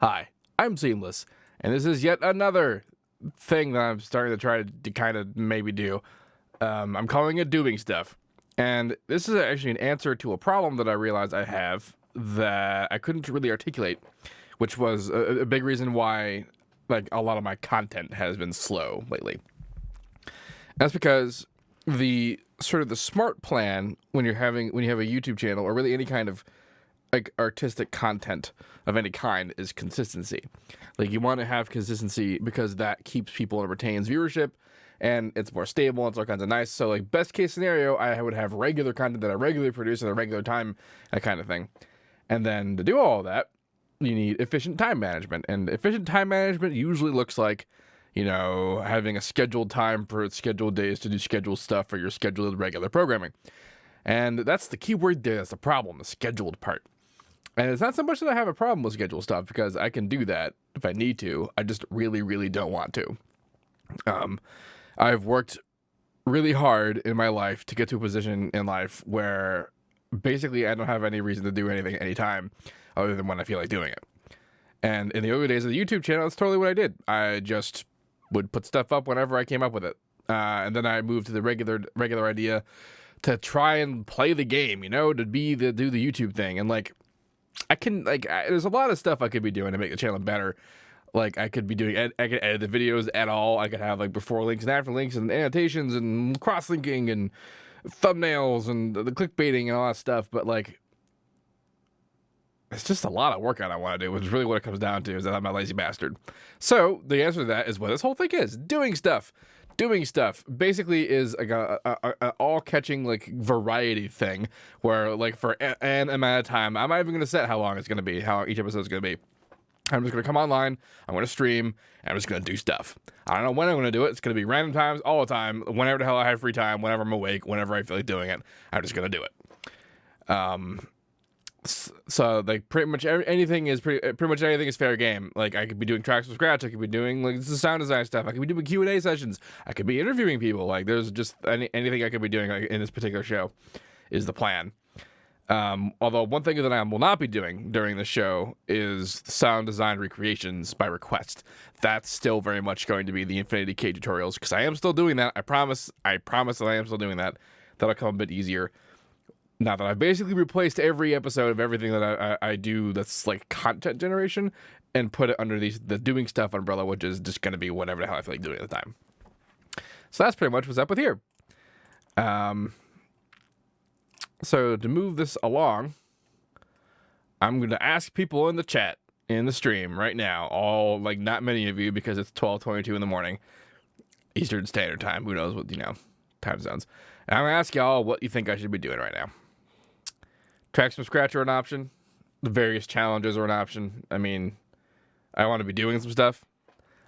Hi, I'm Seamless, and this is yet another thing that I'm starting to try to kind of maybe do. I'm calling it doing stuff. And this is actually an answer to a problem that I realized I have that I couldn't really articulate, which was a big reason why like a lot of my content has been slow lately. That's because the sort of the smart plan when you have a YouTube channel or really any kind of like artistic content of any kind is consistency. Like you want to have consistency because that keeps people and retains viewership and it's more stable and it's all kinds of nice. So like best case scenario, I would have regular content that I regularly produce at a regular time, that kind of thing. And then to do all of that, you need efficient time management. And efficient time management usually looks like, having a scheduled time for scheduled days to do scheduled stuff for your scheduled regular programming. And that's the key word there. That's the problem, the scheduled part. And it's not so much that I have a problem with schedule stuff because I can do that if I need to. I just really, really don't want to. I've worked really hard in my life to get to a position in life where basically I don't have any reason to do anything at any time other than when I feel like doing it. And in the early days of the YouTube channel, that's totally what I did. I just would put stuff up whenever I came up with it. And then I moved to the regular idea to try and play the game, to do the YouTube thing. And there's a lot of stuff I could be doing to make the channel better. Like I could be doing, I could edit the videos at all. I could have like before links and after links and annotations and cross-linking and thumbnails and the clickbaiting and all that stuff. But like, it's just a lot of work I want to do, which is really what it comes down to, is that I'm a lazy bastard. So the answer to that is what this whole thing is: doing stuff. Doing stuff basically is like a all-catching like variety thing where like for an amount of time, I'm not even gonna set how long it's gonna be, how each episode is gonna be. I'm just gonna come online, I'm gonna stream, and I'm just gonna do stuff. I don't know when I'm gonna do it. It's gonna be random times, all the time, whenever the hell I have free time, whenever I'm awake, whenever I feel like doing it. I'm just gonna do it. So like pretty much anything is fair game. Like I could be doing tracks from scratch. I could be doing like the sound design stuff. I could be doing Q&A sessions. I could be interviewing people. Like there's just anything I could be doing in this particular show is the plan. Although one thing that I will not be doing during the show is sound design recreations by request. That's still very much going to be the Infinity K tutorials because I am still doing that. I promise that I am still doing that. That'll come a bit easier. Now that I've basically replaced every episode of everything that I do that's like content generation and put it under the doing stuff umbrella, which is just going to be whatever the hell I feel like doing at the time. So that's pretty much what's up with here. So to move this along, I'm going to ask people in the chat, in the stream right now, all like not many of you because it's 12:22 in the morning, Eastern Standard Time. Who knows what, time zones. And I'm going to ask y'all what you think I should be doing right now. Tracks from scratch are an option. The various challenges are an option. I mean, I want to be doing some stuff.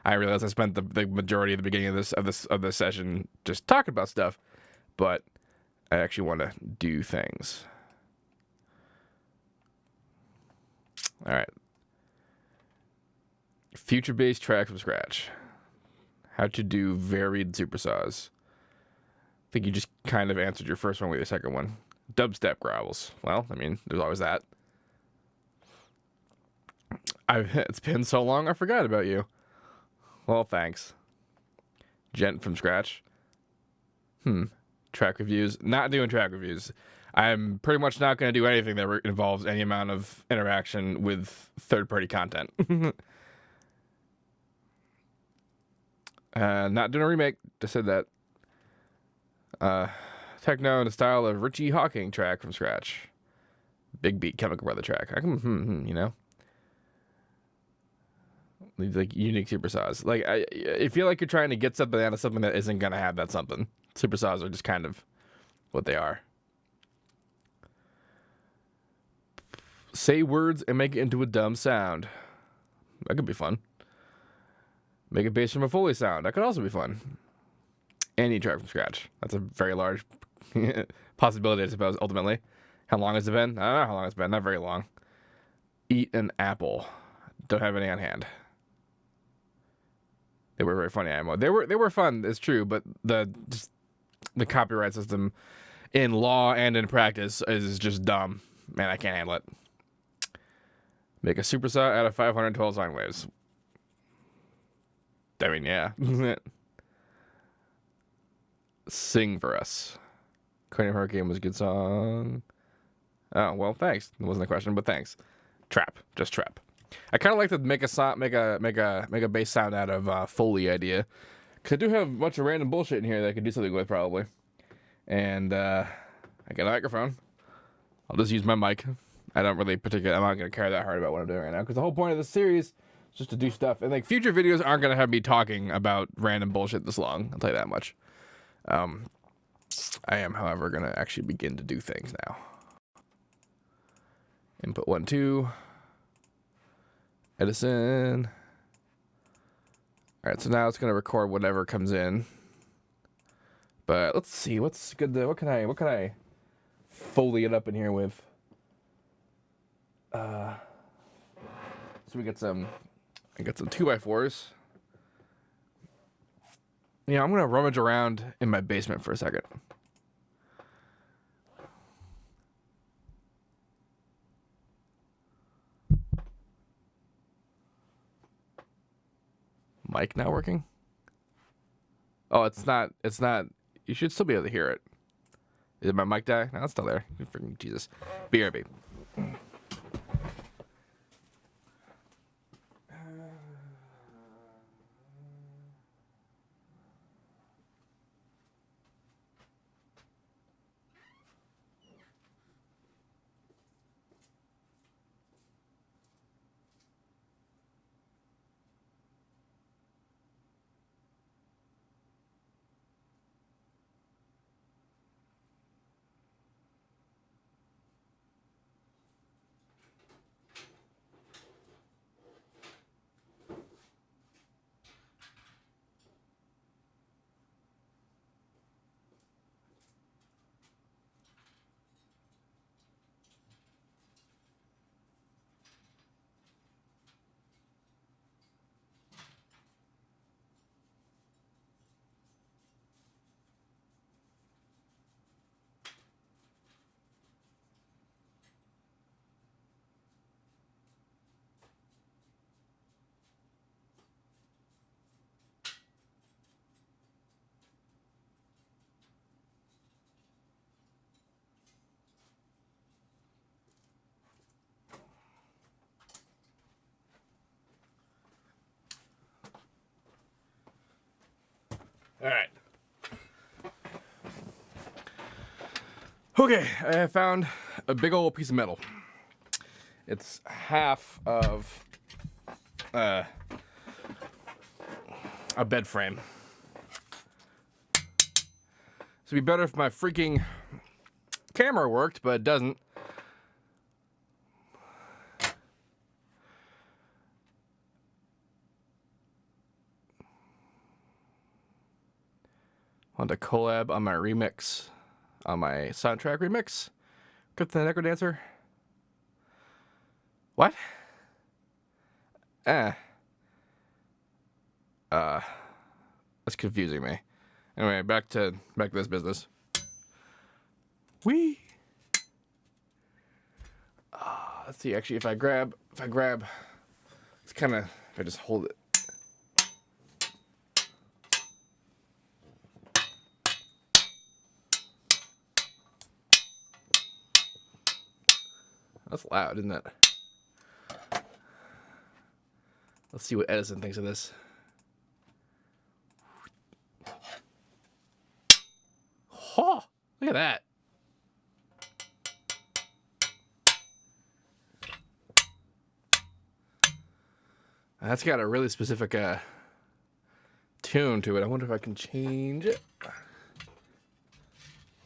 I realize I spent the majority of the beginning of this session just talking about stuff, but I actually want to do things. All right. Future-based tracks from scratch. How to do varied supersaws. I think you just kind of answered your first one with your second one. Dubstep growls. Well, I mean, there's always that. It's been so long I forgot about you. Well, thanks. Gent from scratch. Track reviews. Not doing track reviews. I'm pretty much not going to do anything that involves any amount of interaction with third-party content. Not doing a remake. Just said that. Techno in the style of Richie Hawking track from scratch. Big Beat Chemical Brother track. I can, like unique supersaws. Like I feel like you're trying to get something out of something that isn't gonna have that something. Supersaws are just kind of what they are. Say words and make it into a dumb sound. That could be fun. Make it based from a Foley sound. That could also be fun. Any track from scratch. That's a very large possibility, I suppose, ultimately. How long has it been? I don't know how long it's been. Not very long. Eat an apple. Don't have any on hand. They were very funny, IMO. They were fun, it's true, but the copyright system in law and in practice is just dumb. Man, I can't handle it. Make a supersaw out of 512 sine waves. I mean, yeah. Sing for us. Cranium Hurricane was a good song. Oh, well, thanks. It wasn't a question, but thanks. Trap. Just trap. I kind of like to make a bass sound out of Foley idea. Because I do have a bunch of random bullshit in here that I could do something with, probably. And I got a microphone. I'll just use my mic. I'm not going to care that hard about what I'm doing right now. Because the whole point of this series is just to do stuff. And like future videos aren't going to have me talking about random bullshit this long. I'll tell you that much. I am, however, going to actually begin to do things now. Input 1, 2. Edison. Alright, so now it's going to record whatever comes in. But let's see, what's good what can I Foley it up in here with? So we got some 2x4s. Yeah, I'm gonna rummage around in my basement for a second. Mic not working? Oh, it's not. You should still be able to hear it. Did my mic die? No, it's still there. Freaking Jesus. BRB. All right. Okay, I have found a big old piece of metal. It's half of a bed frame. So it'd be better if my freaking camera worked, but it doesn't. Want to collab on my remix, on my soundtrack remix? Krypton Necro Dancer? What? That's confusing me. Anyway, back to this business. Whee! Let's see, actually, if I grab, it's kind of, if I just hold it. That's loud, isn't it? Let's see what Edison thinks of this. Oh, look at that. That's got a really specific tune to it. I wonder if I can change it.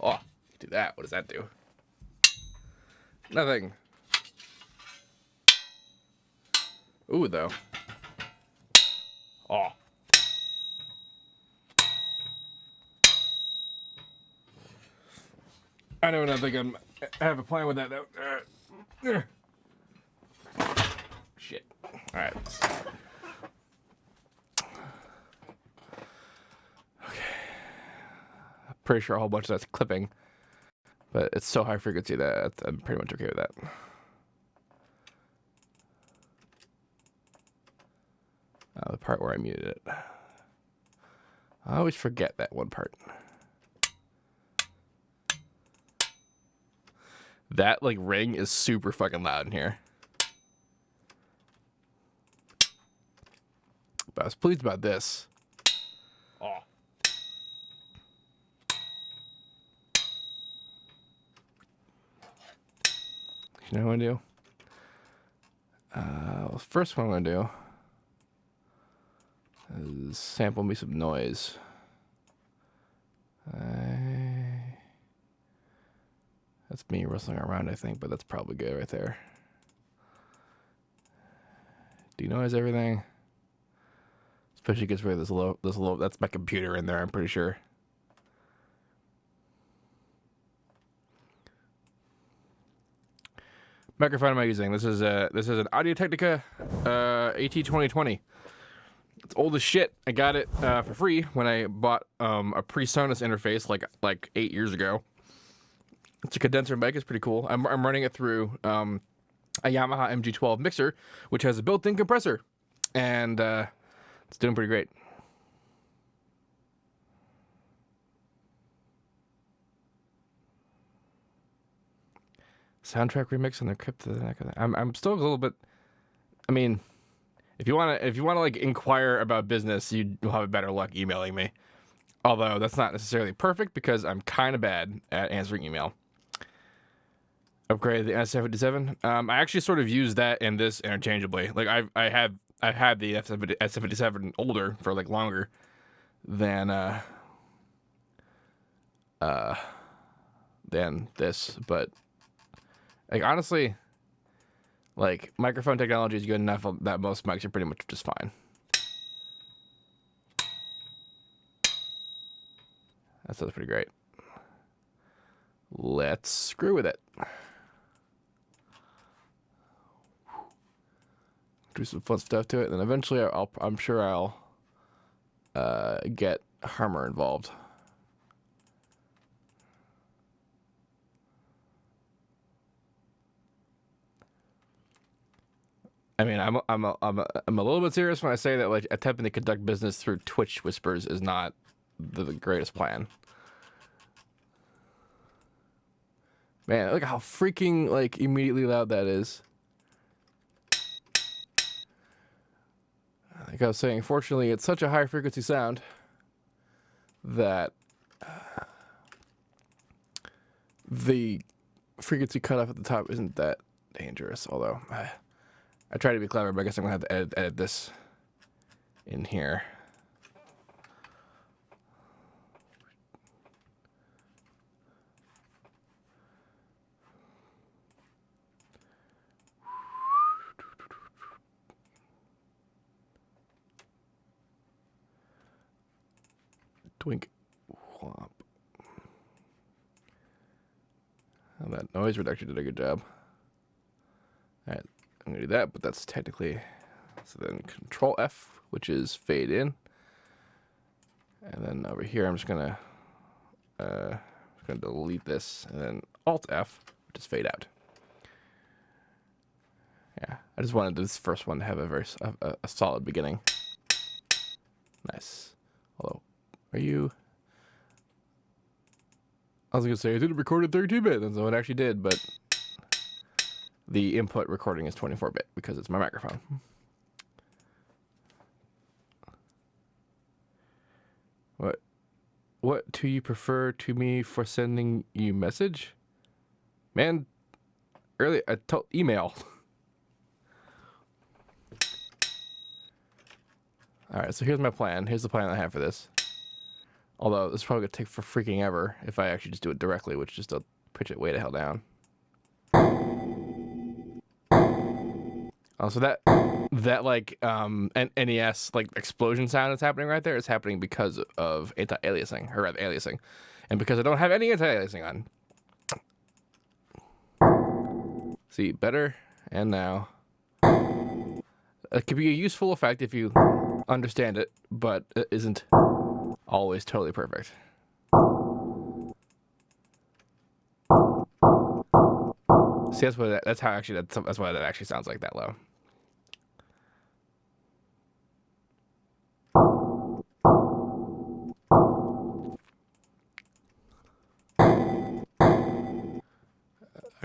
Oh, do that. What does that do? Nothing. Ooh, though. Oh. I don't think I have a plan with that, though. Shit. All right. Okay. I'm pretty sure a whole bunch of that's clipping, but it's so high frequency that I'm pretty much okay with that. The part where I muted it. I always forget that one part. That like ring is super fucking loud in here. But I was pleased about this. Oh. You know what I'm gonna do? First one I'm gonna do is sample me some noise. That's me rustling around, I think, but that's probably good right there. Denoise everything. Especially gets rid of this low, that's my computer in there, I'm pretty sure. Microphone am I using? This is an Audio-Technica AT2020. It's old as shit. I got it for free when I bought a PreSonus interface like 8 years ago. It's a condenser mic. It's pretty cool. I'm running it through a Yamaha MG12 mixer, which has a built-in compressor, and it's doing pretty great. Soundtrack remix and the crypt. I'm still a little bit. I mean, if you wanna like inquire about business, you'll have better luck emailing me. Although that's not necessarily perfect because I'm kind of bad at answering email. Upgrade the S77. I actually sort of use that and this interchangeably. Like I've had the S77 older for like longer than this, but like honestly, like microphone technology is good enough that most mics are pretty much just fine. That sounds pretty great. Let's screw with it. Do some fun stuff to it, and then eventually I'm sure I'll get Harmer involved. I mean, I'm a little bit serious when I say that like attempting to conduct business through Twitch whispers is not the greatest plan. Man, look how freaking like immediately loud that is. Like I was saying, fortunately, it's such a high frequency sound that the frequency cutoff at the top isn't that dangerous. Although I try to be clever, but I guess I'm gonna have to edit this in here. Twink. Whomp. Oh, that noise reduction did a good job. All right, I'm gonna do that, but that's technically, so then Control F, which is fade in. And then over here, I'm just gonna delete this, and then Alt F, which is fade out. Yeah, I just wanted this first one to have a solid beginning. Nice. Although, are you? I was gonna say I didn't record in 32-bit, and so it actually did, but the input recording is 24-bit because it's my microphone. What do you prefer to me for sending you message? Man, earlier I told email. All right, so here's my plan. Here's the plan I have for this. Although this is probably gonna take for freaking ever if I actually just do it directly, which just to pitch it way the hell down. So that like NES like explosion sound that's happening right there is happening because of anti-aliasing, or rather aliasing, and because I don't have any anti-aliasing on. See, better, and now it could be a useful effect if you understand it, but it isn't always totally perfect. See, that's why that actually sounds like that low.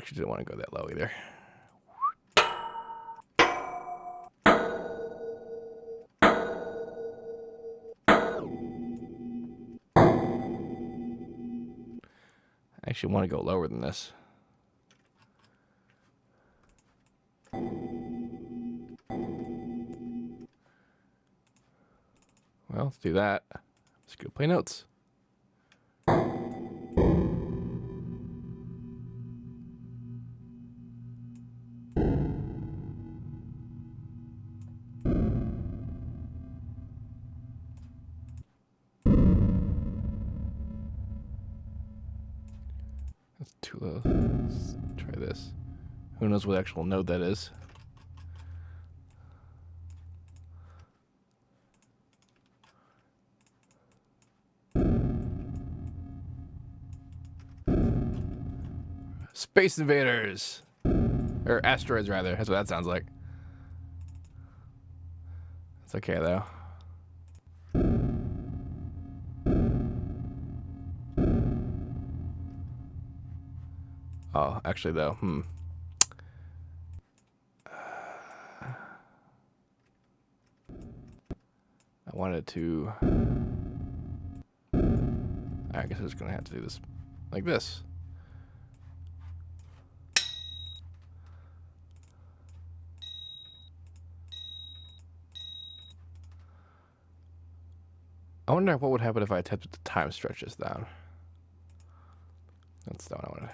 actually didn't want to go that low either. I actually want to go lower than this. Well, let's do that. Let's go play notes. That's too low. Let's try this. Who knows what actual note that is? Space invaders! Or asteroids, rather. That's what that sounds like. It's okay, though. Oh, actually, though, I wanted to... I guess I was going to have to do this like this. I wonder what would happen if I attempted to time stretch this down. That's not what I wanted.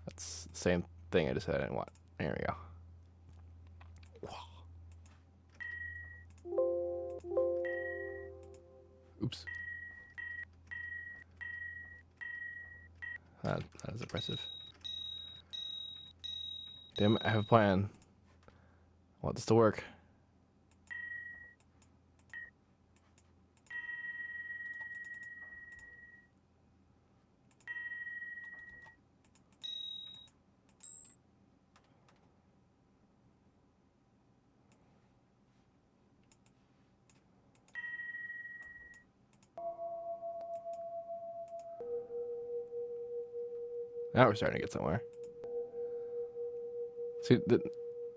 That's the same thing I just said I didn't want. There we go. Oops. That is impressive. Damn it, I have a plan. I want this to work. Now we're starting to get somewhere. See,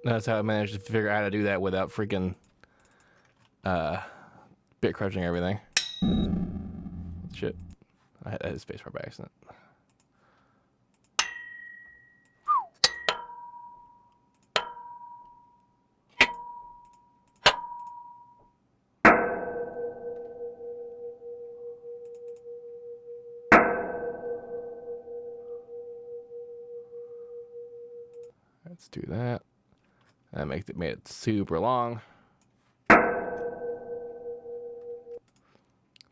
that's how I managed to figure out how to do that without freaking bit crushing everything. Shit. I hit a spacebar by accident. Let's do that. That made it super long.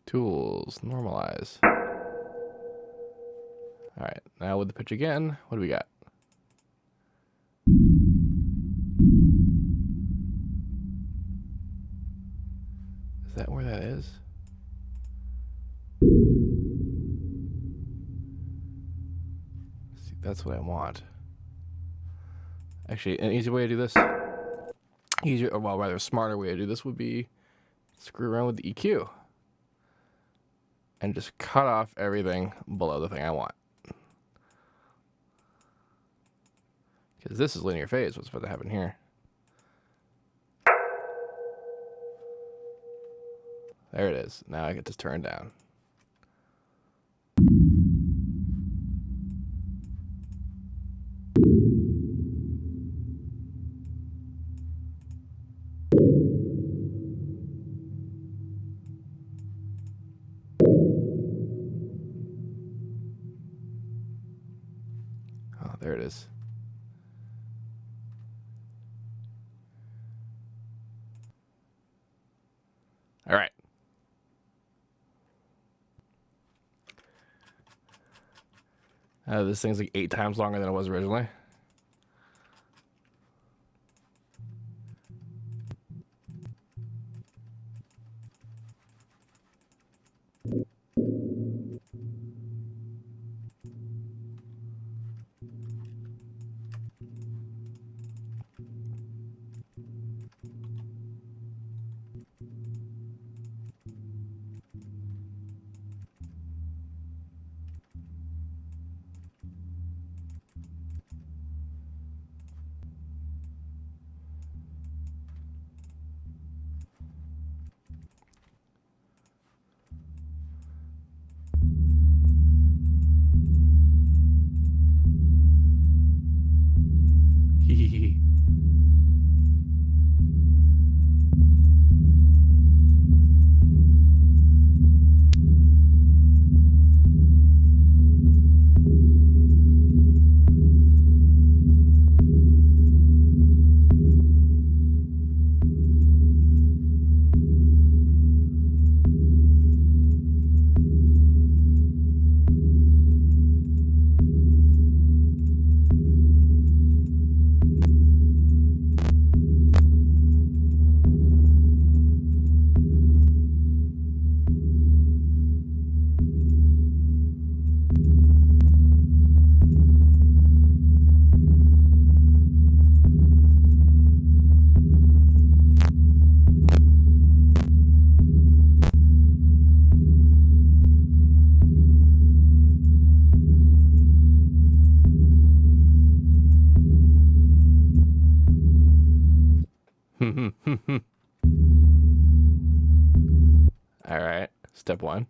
Tools, normalize. All right, now with the pitch again, what do we got? Is that where that is? See, that's what I want. Actually, an easy way to do this, or well, rather a smarter way to do this would be screw around with the EQ and just cut off everything below the thing I want. Because this is linear phase, what's supposed to happen here. There it is. Now I get to turn down. Oh, there it is. All right. This thing's like 8 times longer than it was originally. All right, step one.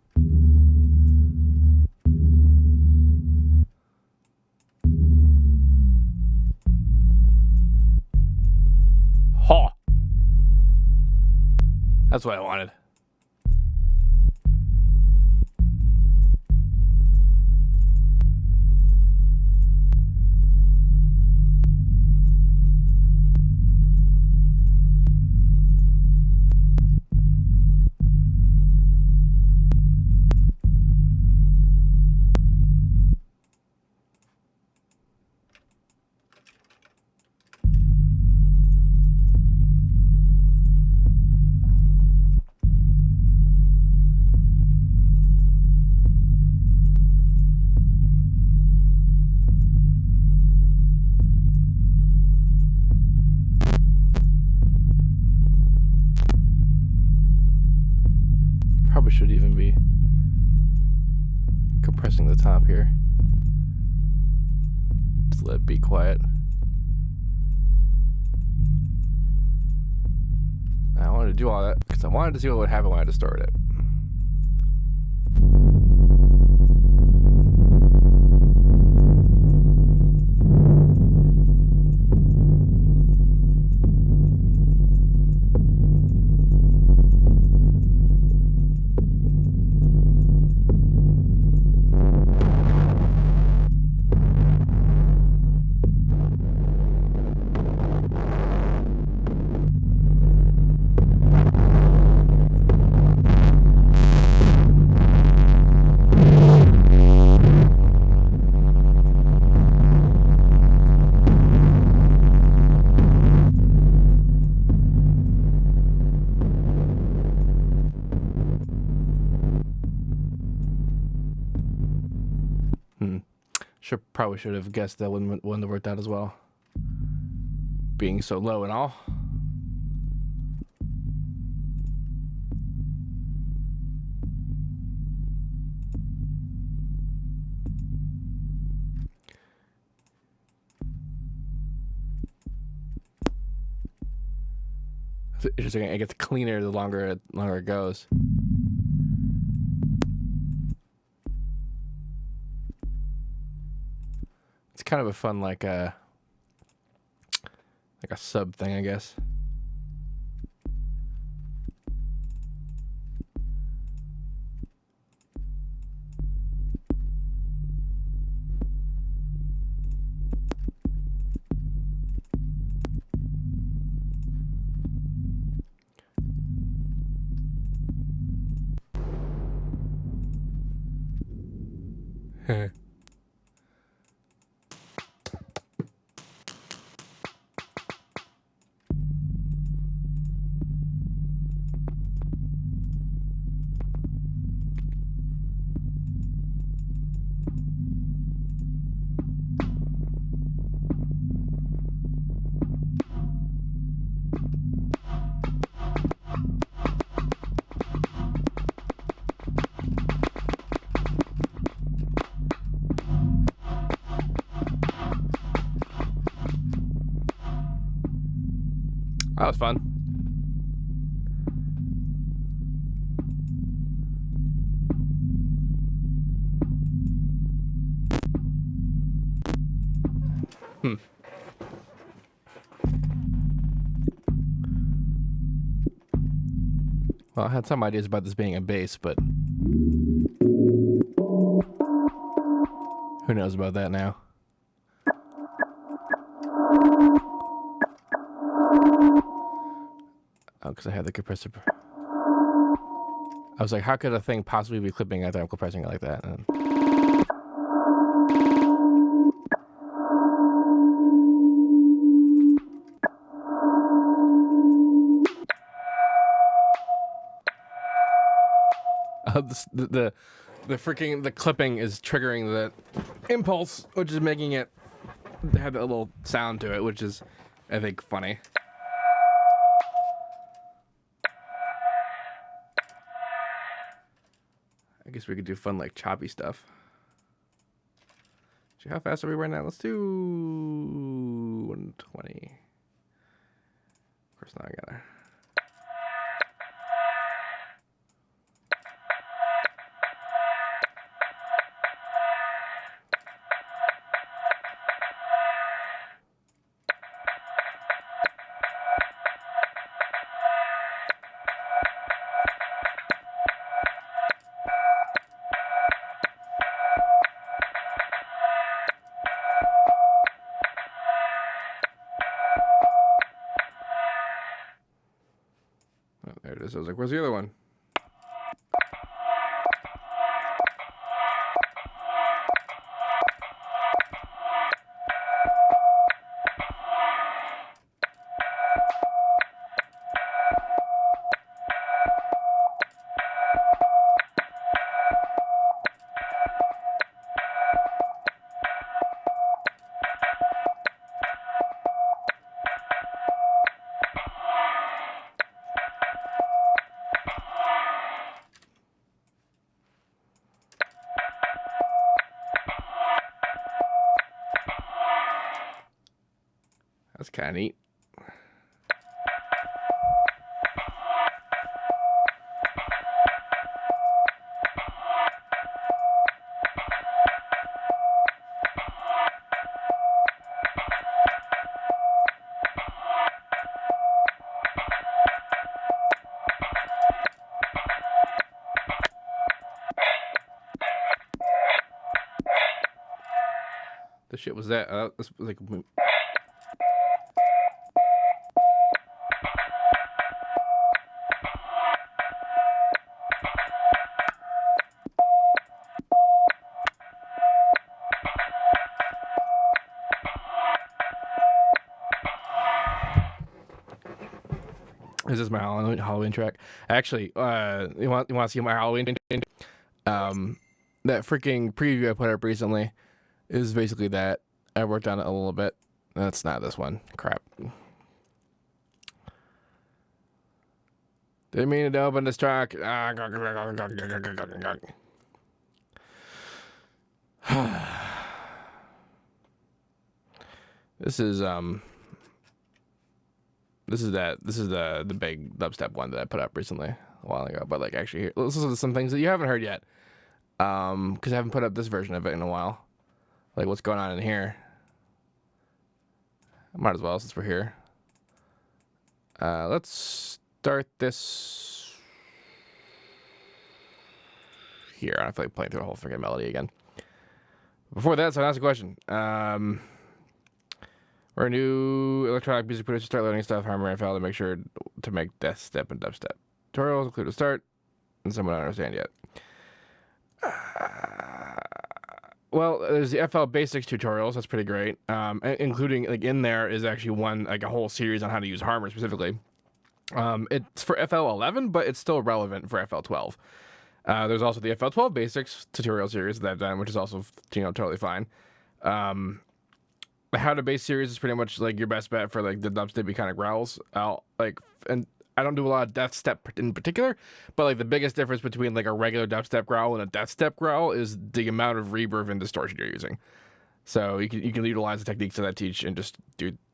Ha! That's what I wanted. Probably should even be compressing the top here. Just let it be quiet. I wanted to do all that because I wanted to see what would happen when I distorted it. Probably should have guessed that wouldn't have worked out as well. Being so low and all. It's interesting. It gets cleaner the longer it goes. It's kind of a fun like a sub thing, I guess. That was fun. Well, I had some ideas about this being a bass, but who knows about that now? Oh, because I have the compressor. I was like, how could a thing possibly be clipping after I'm compressing it like that? And the freaking the clipping is triggering the impulse, which is making it have that little sound to it, which is, I think, funny. I guess we could do fun, like, choppy stuff. So how fast are we right now? Let's do 120. course, now I gotta. Oh, there it is. I was like, where's the other one? That's kind of neat. The shit was that. This was like. This is my Halloween track. Actually, you want to see my Halloween? That freaking preview I put up recently is basically that. I worked on it a little bit. That's not this one. Crap. Didn't mean to open this track. This is the big dubstep one that I put up recently a while ago. But like actually, here, listen to some things that you haven't heard yet, because I haven't put up this version of it in a while. Like what's going on in here. Might as well since we're here. Let's start this here. I don't feel like playing through the whole freaking melody again. Before that, so I'll ask a question. We're a new electronic music producer. Start learning stuff. Harmony and file to make sure to make death step and dubstep. Tutorials include a start and someone I don't understand yet. Well, there's the FL Basics tutorials. That's pretty great. Including like in there is actually one like a whole series on how to use Harmor specifically. It's for FL11, but it's still relevant for FL12. There's also the FL12 Basics tutorial series that I've done, which is also totally fine. The How to Bass series is pretty much like your best bet for like the dubstepy kind of growls. And I don't do a lot of death step in particular, but like the biggest difference between like a regular dubstep growl and a death step growl is the amount of reverb and distortion you're using. So you can utilize the techniques that I teach and just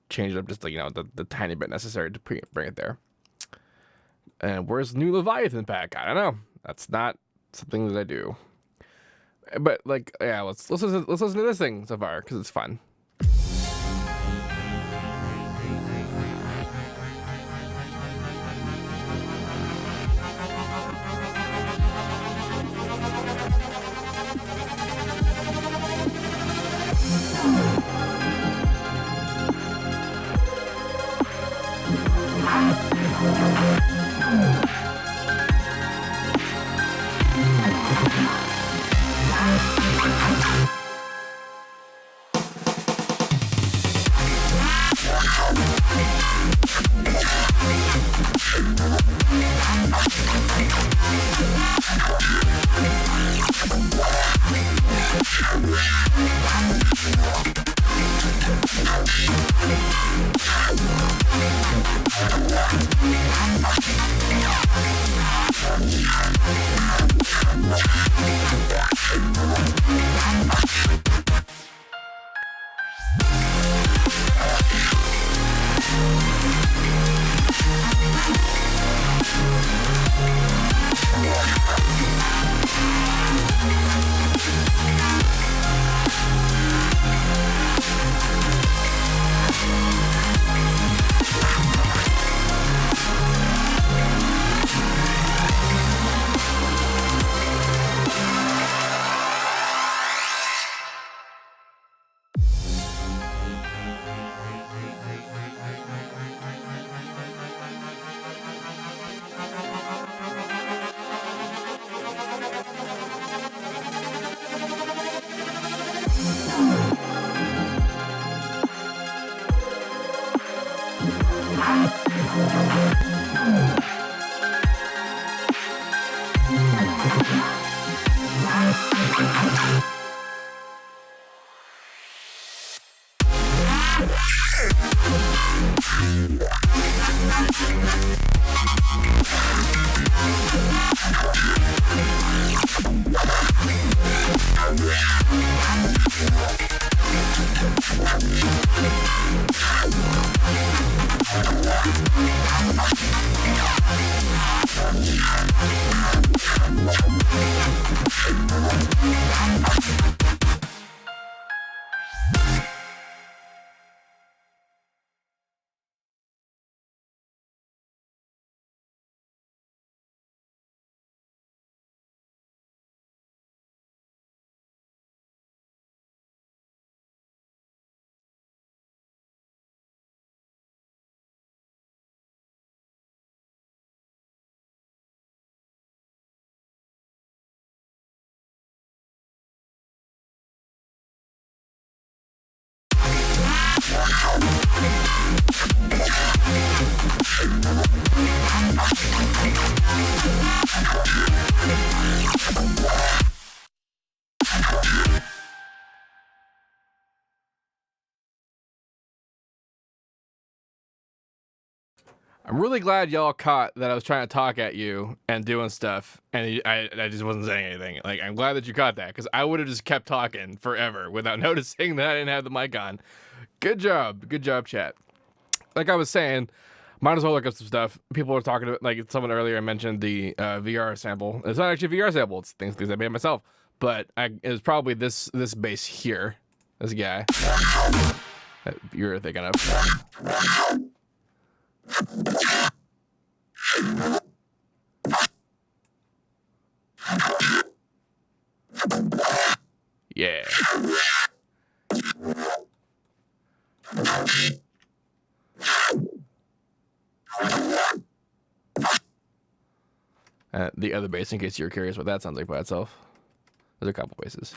change it up just like the tiny bit necessary to bring it there. And where's new Leviathan pack? I don't know. That's not something that I do. But like let's listen to this thing so far because it's fun. I'm really glad y'all caught that I was trying to talk at you and doing stuff, and I just wasn't saying anything. Like, I'm glad that you caught that, because I would have just kept talking forever without noticing that I didn't have the mic on. Good job, chat. Like I was saying, might as well look up some stuff. People were talking about, like someone earlier mentioned the VR sample. It's not actually a VR sample. It's things I made myself. But it was probably this bass here, this guy that you're thinking of. Yeah. The other bass, in case you're curious what that sounds like by itself. There's a couple basses.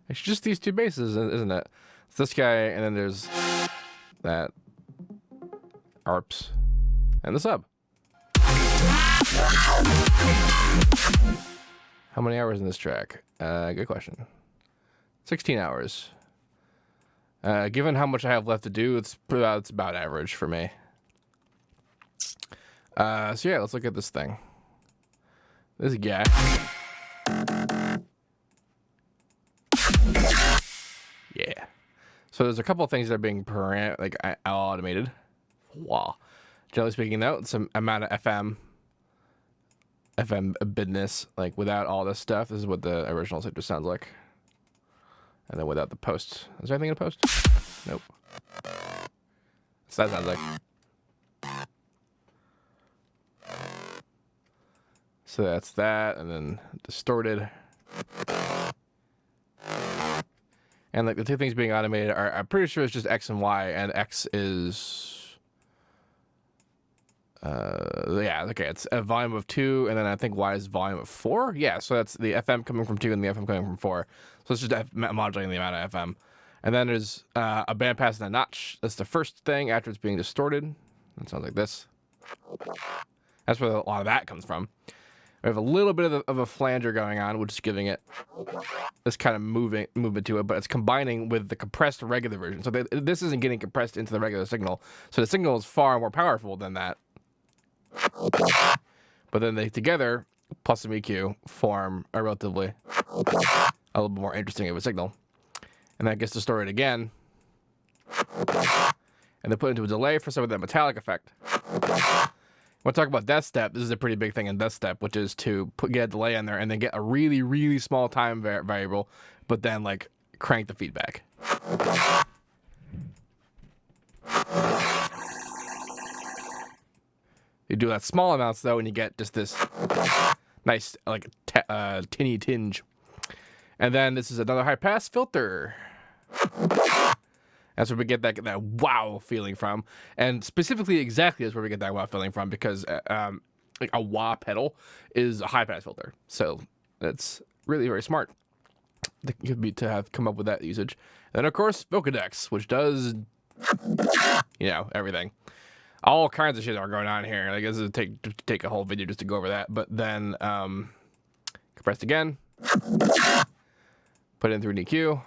It's just these two basses, isn't it? It's this guy, and then there's that arps and the sub. How many hours in this track? Good question. 16 hours. Given how much I have left to do, it's about average for me. So yeah, let's look at this thing. This guy. Yeah. So there's a couple of things that are being automated. Wow. Generally speaking, though, some amount of FM business, like without all this stuff. This is what the original just sounds like. And then without the post. Is there anything in the post? Nope. So that sounds like. So that's that, and then distorted. And like the two things being automated are, I'm pretty sure it's just X and Y, and X is, yeah, okay, it's a volume of 2, and then I think Y is volume of 4. Yeah, so that's the FM coming from 2 and the FM coming from 4. So it's just modulating the amount of FM. And then there's a bandpass and a notch. That's the first thing after it's being distorted. It sounds like this. That's where a lot of that comes from. We have a little bit of a flanger going on, which is giving it this kind of movement to it, but it's combining with the compressed regular version. So this isn't getting compressed into the regular signal. So the signal is far more powerful than that. But then they together, plus some EQ, form a relatively a little bit more interesting of a signal. And that gets distorted again. And they put into a delay for some of that metallic effect. When I talk about death step, this is a pretty big thing in death step, which is to get a delay in there and then get a really, really small time variable, but then like crank the feedback. You do that small amounts though, and you get just this nice like tinny tinge. And then this is another high pass filter. That's where we get that wow feeling from, and specifically exactly is where we get that wow feeling from, because like a wah pedal is a high pass filter. So that's really very smart to have come up with that usage. And then of course Vocodex, which does everything. All kinds of shit are going on here. Like this would take a whole video just to go over that. But then compressed again. Put it in through an EQ.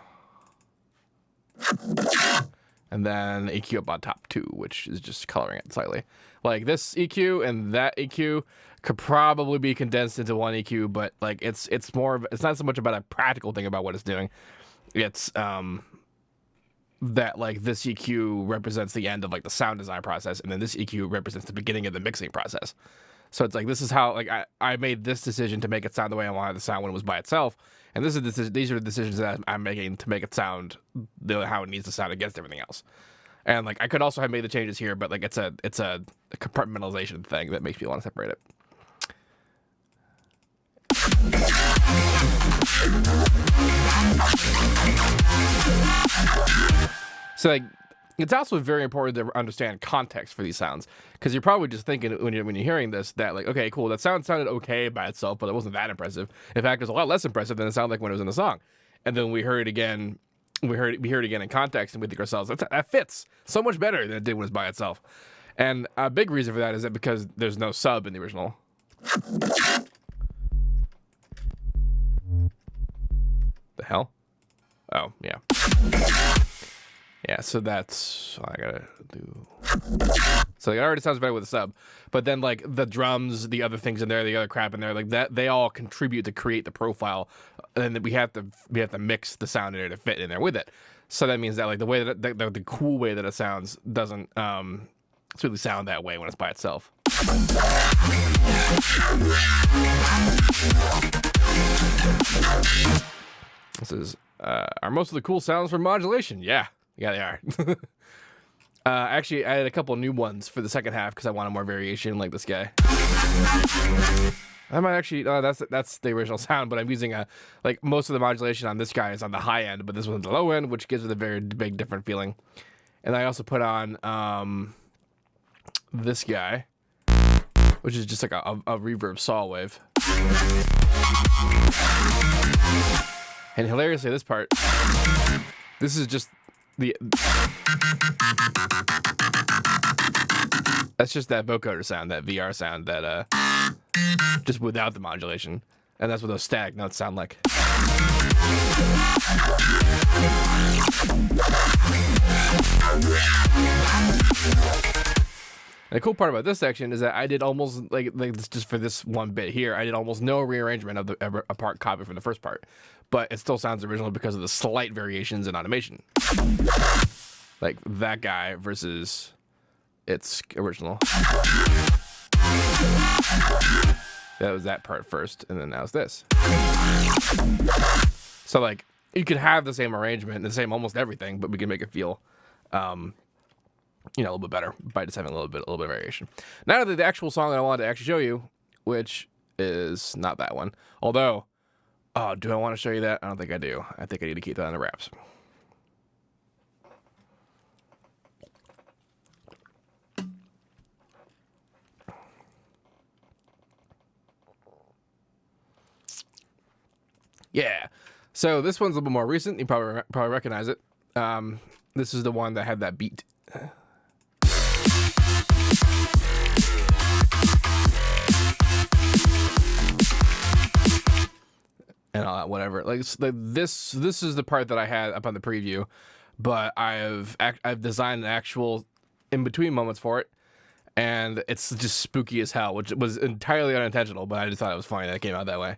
And then EQ up on top too, which is just coloring it slightly. Like this EQ and that EQ could probably be condensed into one EQ, but like it's not so much about a practical thing about what it's doing. It's that like this EQ represents the end of like the sound design process, and then this EQ represents the beginning of the mixing process. So it's like this is how like I made this decision to make it sound the way I wanted it to sound when it was by itself, and these are the decisions that I'm making to make it sound how it needs to sound against everything else. And like I could also have made the changes here, but like it's a compartmentalization thing that makes me want to separate it. So like it's also very important to understand context for these sounds, because you're probably just thinking when you're hearing this that like, okay, cool, that sounded okay by itself, but it wasn't that impressive. In fact, it was a lot less impressive than it sounded like when it was in the song. And then we heard it again. We heard it again in context, and we think ourselves, that fits so much better than it did when it was by itself. And a big reason for that is that because there's no sub in the original. The hell? Oh, yeah. Yeah, so that's all I gotta do. So it already sounds better with a sub, but then like the drums, the other things in there, the other crap in there, like that, they all contribute to create the profile, and then we have to mix the sound in there to fit in there with it. So that means that like the way that the cool way that it sounds doesn't really sound that way when it's by itself. This is are most of the cool sounds from modulation? Yeah, they are. Actually, I had a couple new ones for the second half because I wanted more variation, like this guy. I might actually, that's the original sound, but I'm using like most of the modulation on this guy is on the high end, but this one's the low end, which gives it a very big different feeling. And I also put on this guy, which is just like a reverb saw wave. And hilariously, this part, this is just that's just that vocoder sound, that VR sound, that just without the modulation, and that's what those static notes sound like. And the cool part about this section is that I did almost like this, just for this one bit here, I did almost no rearrangement of a part copy from the first part, but it still sounds original because of the slight variations in automation. Like that guy versus its original. That was that part first, and then now it's this. So like you could have the same arrangement, the same almost everything, but we can make it feel a little bit better by just having a little bit of variation. Now to the actual song that I wanted to actually show you, which is not that one. Although, do I want to show you that? I don't think I do. I think I need to keep that on the wraps. Yeah. So this one's a little bit more recent. You probably recognize it. This is the one that had that beat. And all that, whatever. Like this is the part that I had up on the preview, but I've designed an actual in between moments for it, and it's just spooky as hell, which was entirely unintentional, but I just thought it was funny that it came out that way.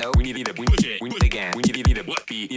So we need to push it. We need again. We need to what beat.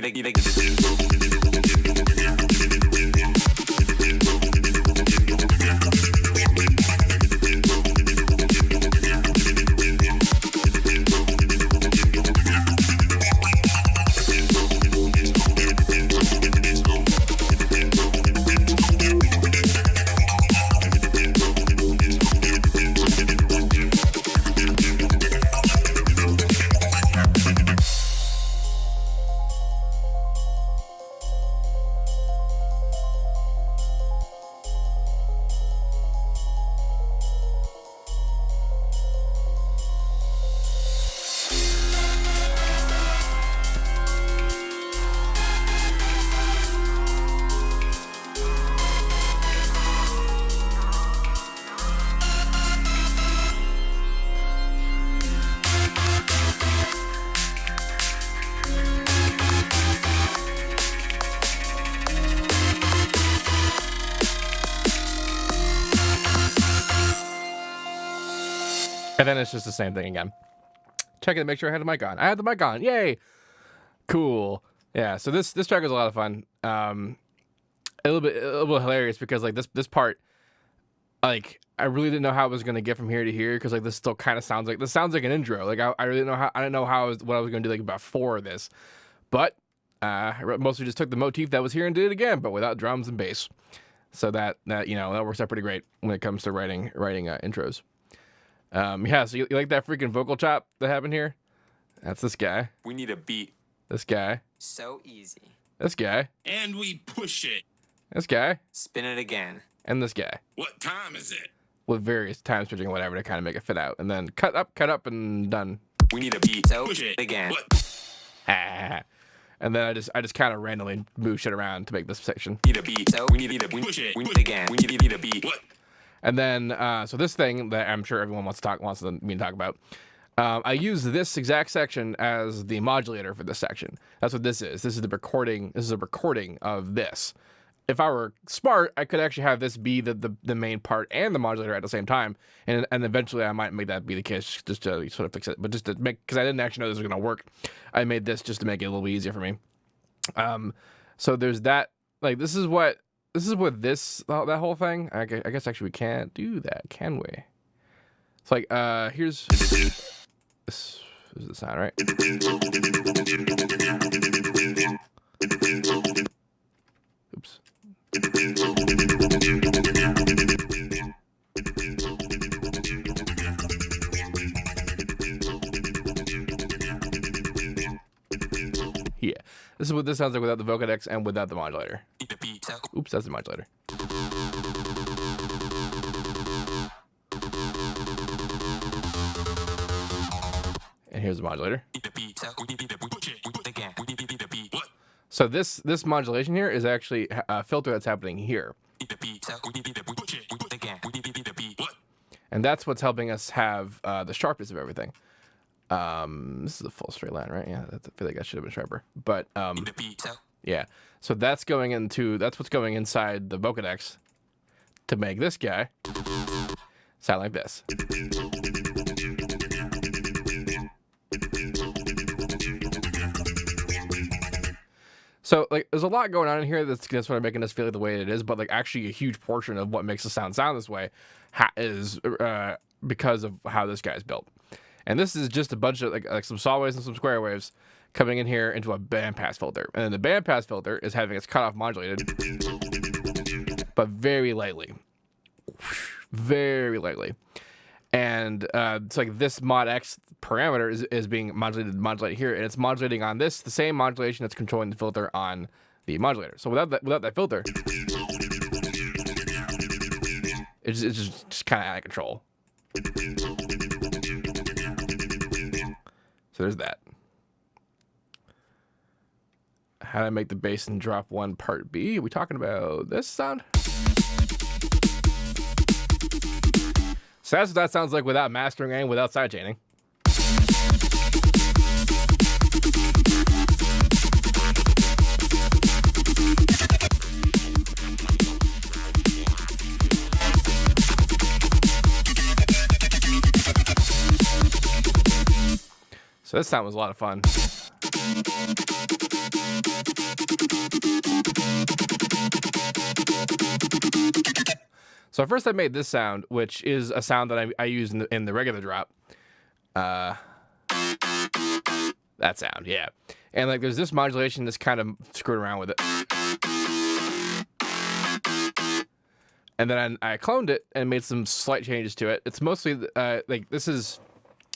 And then it's just the same thing again. Check it to make sure I had the mic on. I had the mic on. Yay! Cool. Yeah, so this track was a lot of fun. A little bit hilarious because like this part, like I really didn't know how I was gonna get from here to here because like this still kind of sounds like an intro. Like I really didn't know what I was gonna do like about 4 of this, but I mostly just took the motif that was here and did it again, but without drums and bass. So that works out pretty great when it comes to writing intros. Yeah, so you like that freaking vocal chop that happened here? That's this guy. We need a beat. This guy. So easy. This guy. And we push it. This guy. Spin it again. And this guy. What time is it? With various time switching and whatever to kind of make it fit out. And then cut up, and done. We need a beat. So Push it again. What? And then I just kind of randomly move shit around to make this section. Need a beat. So we need a beat. Push it. We need again. We need a beat. What? And then, so this thing that I'm sure everyone wants me to talk about, I use this exact section as the modulator for this section. That's what this is. This is the recording. This is a recording of this. If I were smart, I could actually have this be the main part and the modulator at the same time, and eventually I might make that be the case just to sort of fix it. But just to make, because I didn't actually know this was gonna work, I made this just to make it a little bit easier for me. So there's that. Like this is what that whole thing. I guess actually we can't do that, can we? It's like here's this is the sound, right? Oops. Yeah, this is what this sounds like without the vocodex and without the modulator. Oops, that's the modulator. And here's the modulator. So this modulation here is actually a filter that's happening here. And that's what's helping us have the sharpness of everything. This is a full straight line, right? Yeah, I feel like that should have been sharper. But yeah. So that's what's going inside the vocodex to make this guy sound like this. So like there's a lot going on in here that's sort of making us feel like the way it is, but like actually a huge portion of what makes the sound this way is because of how this guy's built. And this is just a bunch of like some saw waves and some square waves coming in here into a bandpass filter. And then the bandpass filter is having its cutoff modulated, but very lightly. Very lightly. And it's like this mod X parameter is being modulated here, and it's modulating on the same modulation that's controlling the filter on the modulator. So without that filter, it's just kind of out of control. So there's that. How do I make the bass and drop 1 part B? Are we talking about this sound? So that's what that sounds like without mastering and without sidechaining. So this sound was a lot of fun. So first I made this sound, which is a sound that I use in the regular drop. That sound, yeah. And like there's this modulation that's kind of screwing around with it. And then I cloned it and made some slight changes to it. It's mostly like this is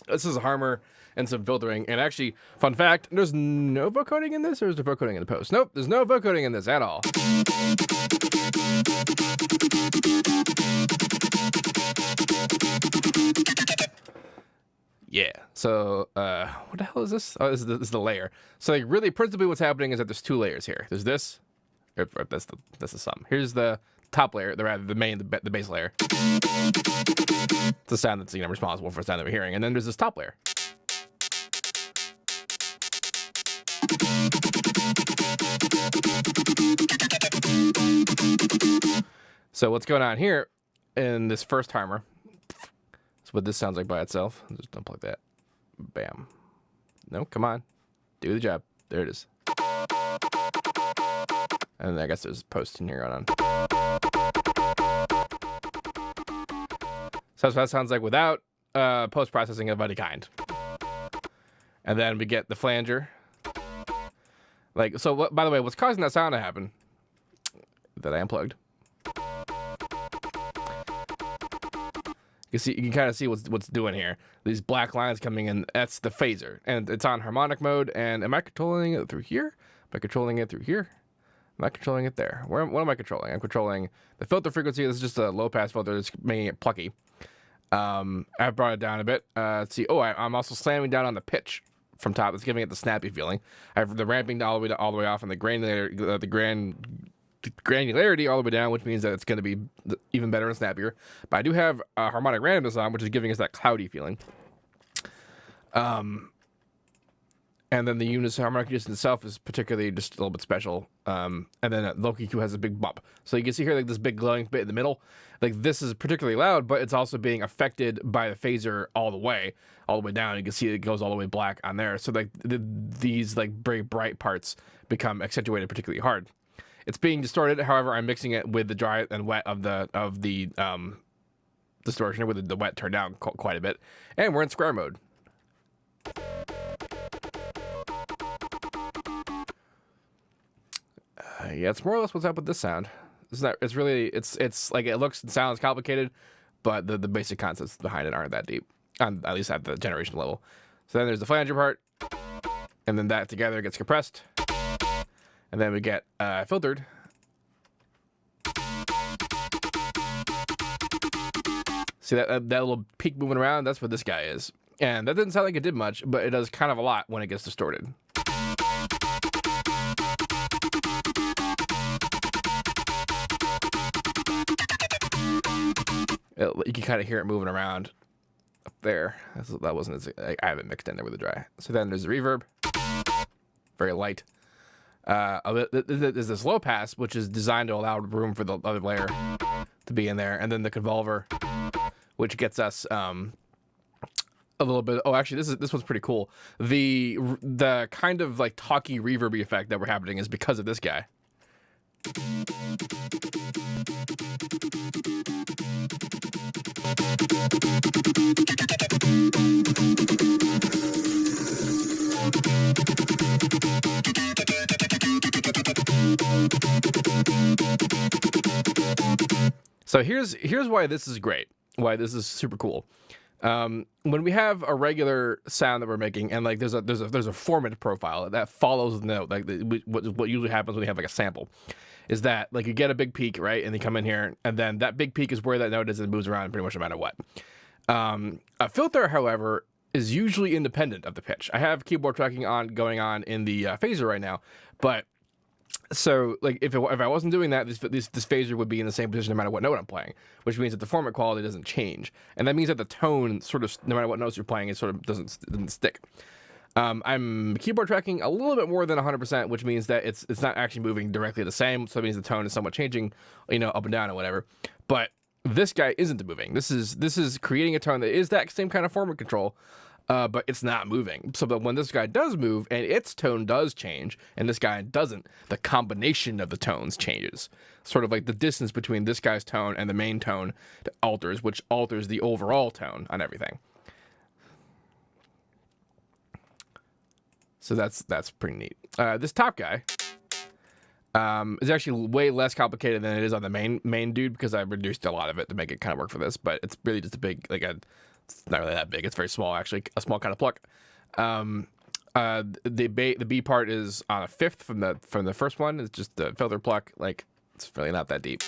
a harmor and some filtering. And actually, fun fact, there's no vocoding in this, or is there vocoding in the post? Nope, there's no vocoding in this at all. Yeah. So what the hell is this? Oh, this is the layer. So like really, principally, what's happening is that there's 2 layers here. There's this. Or that's the sum. Here's the top layer, the base layer. It's the sound that's responsible for the sound that we're hearing, and then there's this top layer. So what's going on here in this first harmor? That's what this sounds like by itself. Just unplug that. Bam. No, come on, do the job. There it is. And I guess there's post in here on. So that's what that sounds like without post-processing of any kind. And then we get the flanger. Like, so what, by the way, what's causing that sound to happen that I unplugged? You can kind of see what's doing here. These black lines coming in, that's the phaser. And it's on harmonic mode. And am I controlling it through here? Am I controlling it through here? I'm not controlling it there. What am I controlling? I'm controlling the filter frequency. This is just a low pass filter that's making it plucky. I've brought it down a bit. Let's see. Oh, I'm also slamming down on the pitch from top. It's giving it the snappy feeling. I have the ramping all the way off, and the granularity all the way down, which means that it's going to be even better and snappier. But I do have harmonic randomness on, which is giving us that cloudy feeling. And then the unit's harmonic unison itself is particularly just a little bit special. And then low EQ has a big bump. So you can see here like this big glowing bit in the middle. Like this is particularly loud, but it's also being affected by the phaser all the way down. You can see it goes all the way black on there. So like these like very bright parts become accentuated particularly hard. It's being distorted. However, I'm mixing it with the dry and wet of the distortion with the wet turned down quite a bit. And we're in square mode. Yeah, it's more or less what's up with this sound. It's like it looks and sounds complicated, but the basic concepts behind it aren't that deep, at least at the generation level. So then there's the flanger part, and then that together gets compressed, and then we get filtered. See that little peak moving around? That's what this guy is. And that didn't sound like it did much, but it does kind of a lot when it gets distorted. You can kind of hear it moving around up there. That wasn't I haven't mixed in there with the dry. So then there's the reverb, very light. There's this low pass, which is designed to allow room for the other layer to be in there, and then the convolver, which gets us a little bit. Oh, actually, this one's pretty cool. The kind of like talky reverby effect that we're happening is because of this guy. So here's why this is great. Why this is super cool. When we have a regular sound that we're making, and like there's a format profile that follows the note, like what usually happens when we have like a sample, is that like you get a big peak, right, and they come in here, and then that big peak is where that note is and it moves around pretty much no matter what. A filter, however, is usually independent of the pitch. I have keyboard tracking going on in the phaser right now, but so like if I wasn't doing that, this phaser would be in the same position no matter what note I'm playing, which means that the format quality doesn't change, and that means that the tone sort of no matter what notes you're playing, it sort of doesn't stick. I'm keyboard tracking a little bit more than 100%, which means that it's not actually moving directly the same, so it means the tone is somewhat changing, up and down and whatever. But this guy isn't moving. This is creating a tone that is that same kind of format control, but it's not moving. So that when this guy does move and its tone does change and this guy doesn't, the combination of the tones changes. Sort of like the distance between this guy's tone and the main tone alters, which alters the overall tone on everything. So that's pretty neat. This top guy is actually way less complicated than it is on the main dude because I reduced a lot of it to make it kind of work for this. But it's really just a big, it's not really that big. It's very small, actually, a small kind of pluck. The B part is on a fifth from the first one. It's just the filter pluck. Like, it's really not that deep.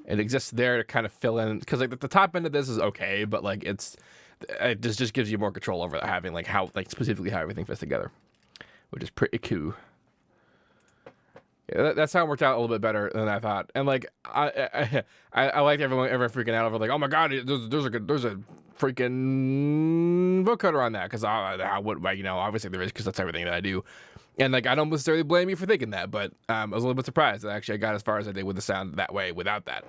It exists there to kind of fill in because like the top end of this is okay, but like it just gives you more control over having like how specifically how everything fits together, which is pretty cool. Yeah, that sound worked out a little bit better than I thought, and like I liked everyone freaking out over like, oh my god, there's a freaking vocoder on that because I would, you know, obviously there is because that's everything that I do. And like I don't necessarily blame you for thinking that, but I was a little bit surprised that actually I got as far as I did with the sound that way without that.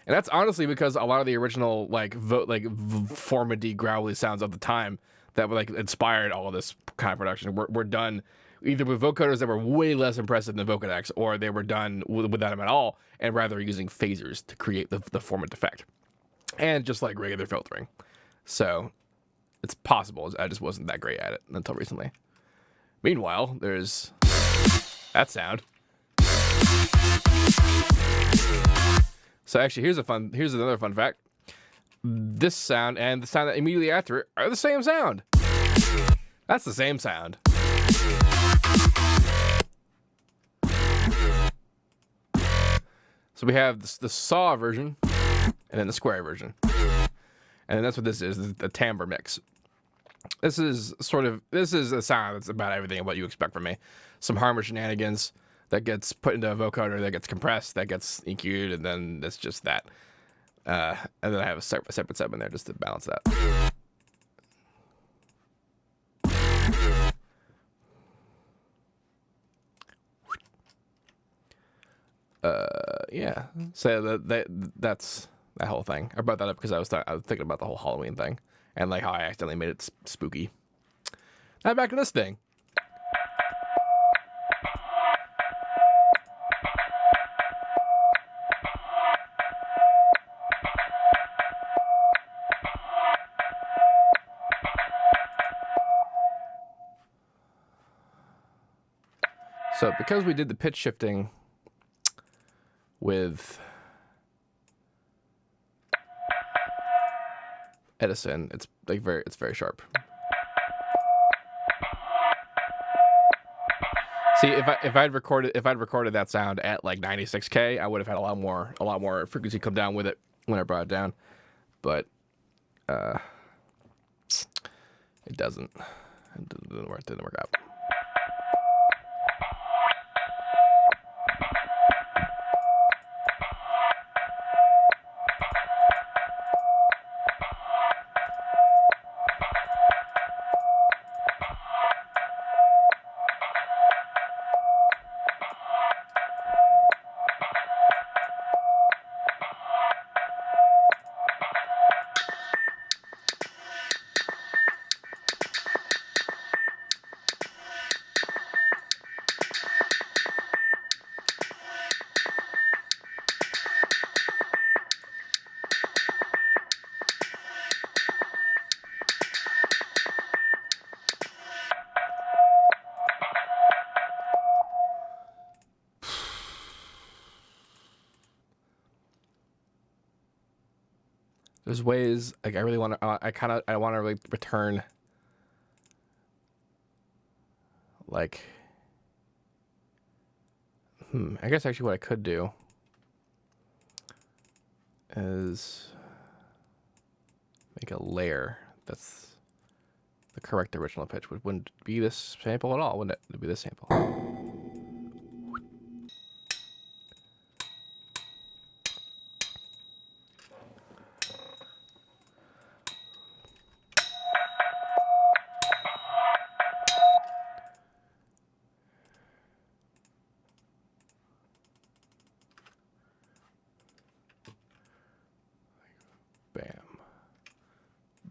And that's honestly because a lot of the original formedy growly sounds of the time that were like inspired all of this kind of production were done either with vocoders that were way less impressive than Vocodex, or they were done without them at all, and rather using phasers to create the formant effect, and just like regular filtering. So it's possible. I just wasn't that great at it until recently. Meanwhile, there's that sound. So actually, here's another fun fact. This sound and the sound that immediately after it are the same sound. That's the same sound. So we have the saw version and then the square version. And then that's what this is, the timbre mix. This is a sound that's about everything of what you expect from me. Some harmonic shenanigans that gets put into a vocoder, that gets compressed, that gets EQ'd, and then it's just that. And then I have a separate sub in there just to balance that. Yeah. So that's that whole thing. I brought that up because I was thinking about the whole Halloween thing and like how I accidentally made it spooky. Now back to this thing. So because we did the pitch shifting with Edison, it's very sharp. See, if I'd recorded that sound at like 96K, I would have had a lot more frequency come down with it when I brought it down, but it didn't work out. There's ways like I want to really return like I guess actually what I could do is make a layer that's the correct original pitch, which wouldn't be this sample at all, wouldn't it? It'd be this sample.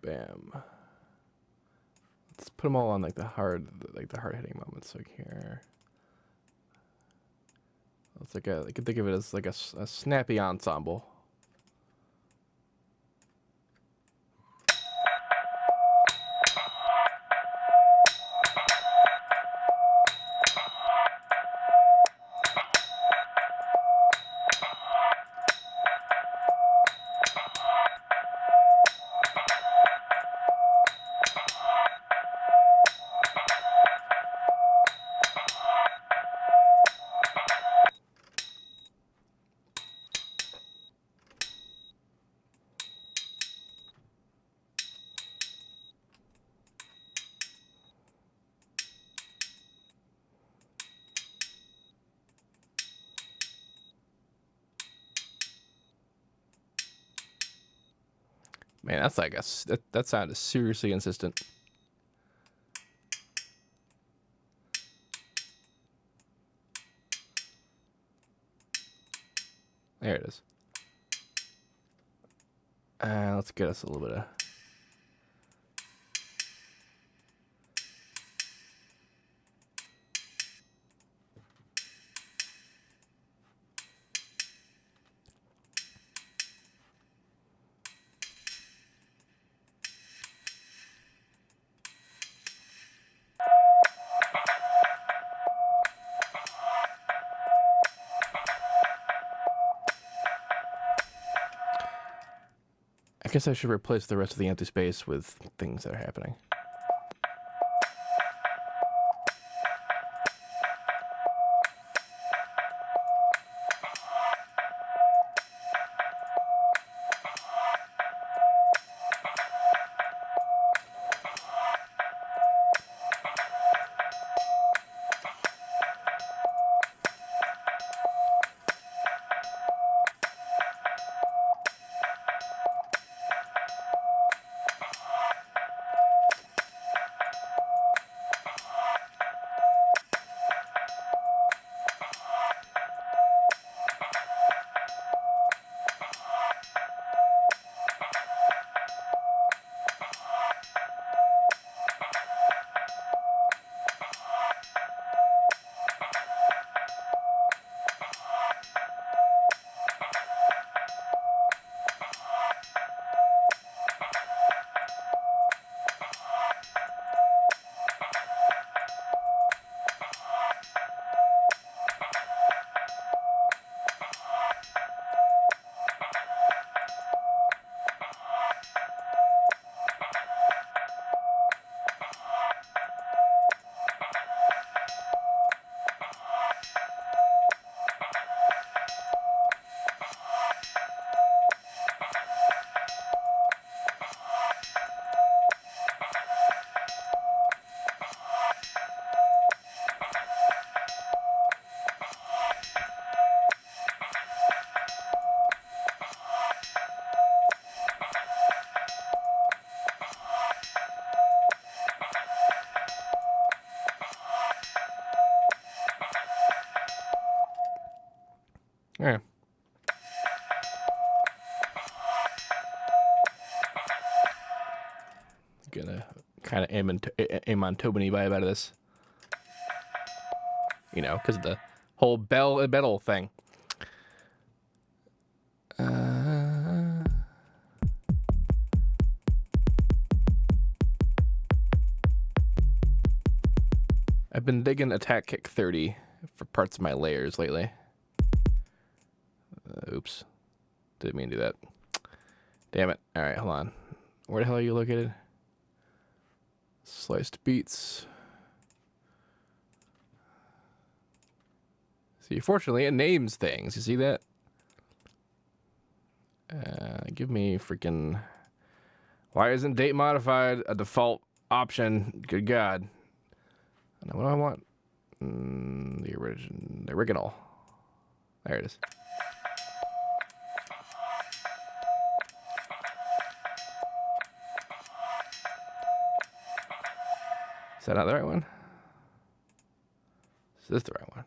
Bam. Let's put them all on like the hard hitting moments. Like here. It's like you can think of it as like a snappy ensemble. Man, that's like that sound is seriously insistent. There it is. Let's get us a little bit of. I guess I should replace the rest of the empty space with things that are happening. All right. Gonna kind of aim on Tobin vibe out of this. You know, because of the whole bell and metal thing. I've been digging Attack Kick 30 for parts of my layers lately. Oops. Didn't mean to do that. Damn it. All right, hold on. Where the hell are you located? Sliced beats. See, fortunately, it names things. You see that? Give me freaking... Why isn't date modified a default option? Good God. What do I want? The original. There it is. Is that not the right one? Is this the right one?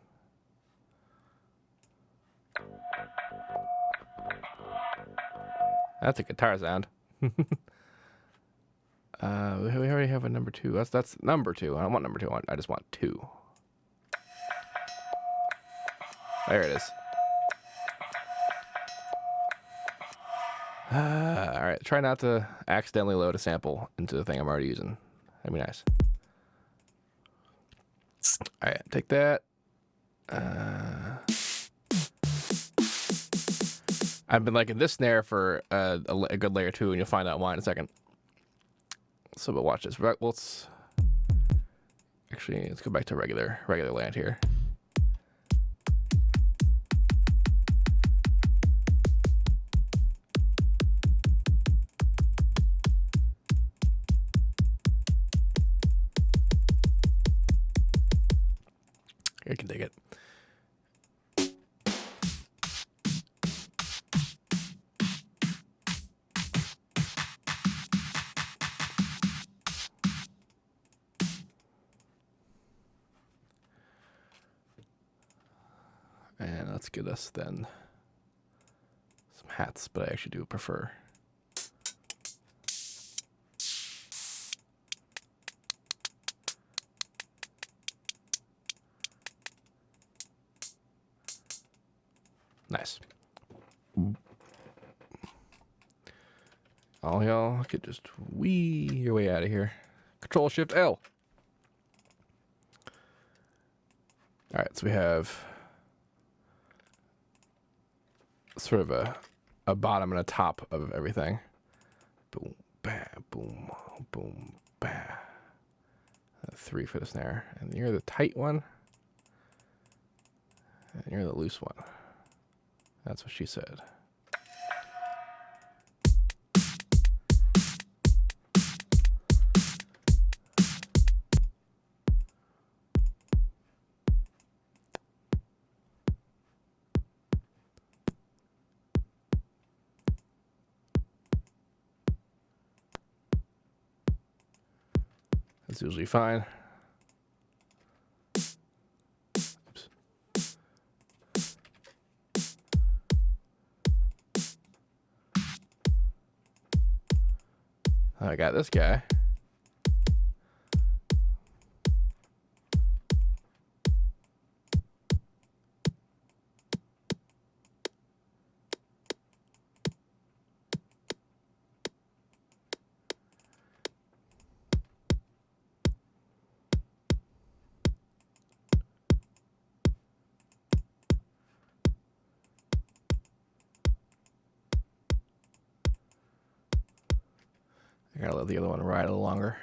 That's a guitar sound. We already have a number 2. That's number 2. I don't want number 2. I just want 2. There it is. All right. Try not to accidentally load a sample into the thing I'm already using. That'd be nice. All right. Take that. I've been liking this snare for a good layer 2, and you'll find out why in a second. So, but watch this. Let's go back to regular land here. I can dig it. And let's get us then some hats, but I actually do prefer. Nice. All y'all could just wee your way out of here. Control Shift L. All right, so we have sort of a bottom and a top of everything. Boom, bam, boom, boom, bam. 3 for the snare. And you're the tight one. And you're the loose one. That's what she said. That's usually fine. Oops. I got this guy. I gotta let the other one ride a little longer.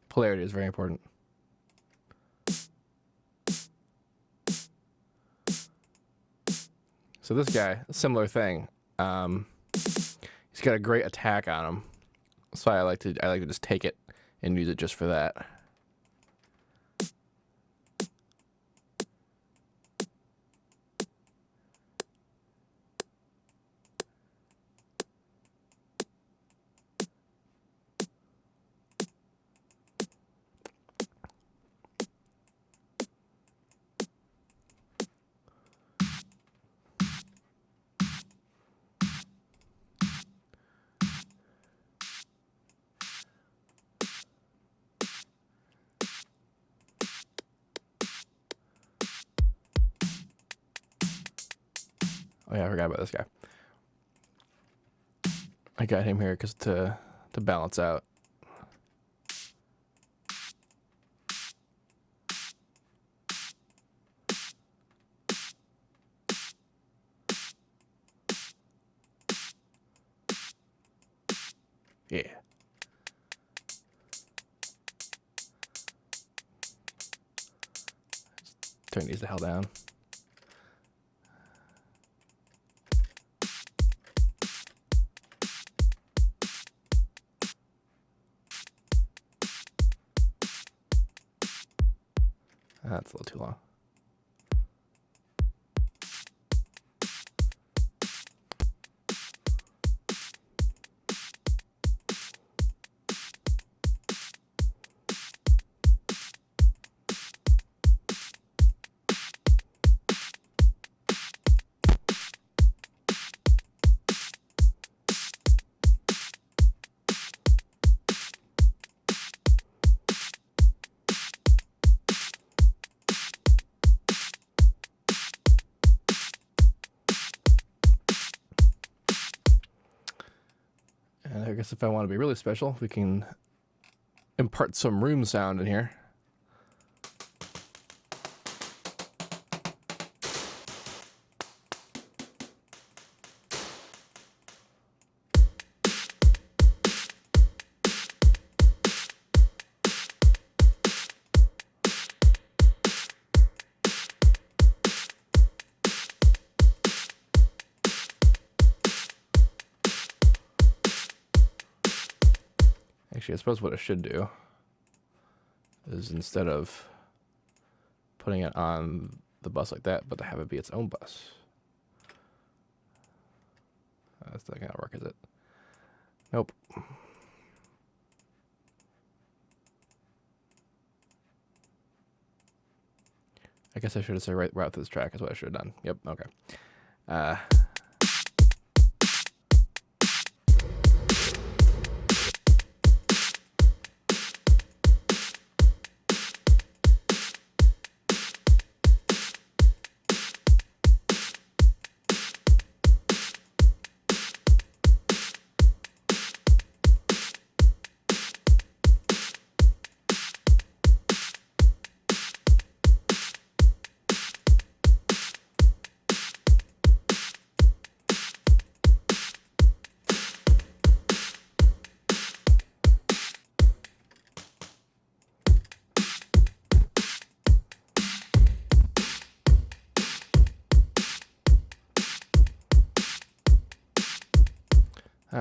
Polarity is very important. So this guy, a similar thing. He's got a great attack on him, so I like to just take it and use it just for that. Oh yeah, I forgot about this guy. I got him here because to balance out. Yeah. Turn these the hell down. That's a little too long. And I guess if I want to be really special, we can impart some room sound in here. Actually, I suppose what I should do is instead of putting it on the bus like that, but to have it be its own bus. That's not gonna work, is it? Nope. I guess I should have said right route to this track is what I should have done. Yep, okay.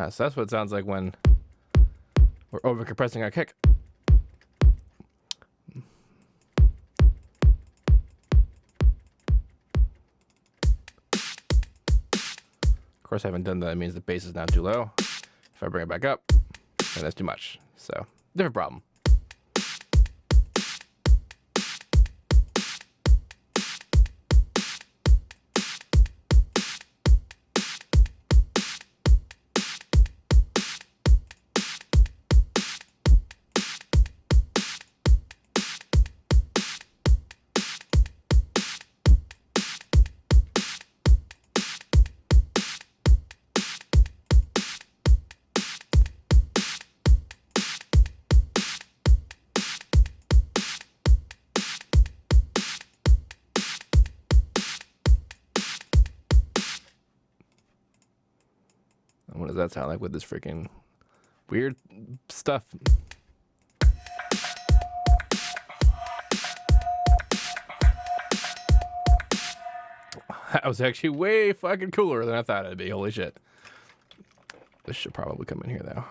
So that's what it sounds like when we're overcompressing our kick. Of course, I haven't done that. It means the bass is now too low. If I bring it back up, then that's too much. So, different problem. What does that sound like with this freaking weird stuff? That was actually way fucking cooler than I thought it'd be. Holy shit. This should probably come in here though.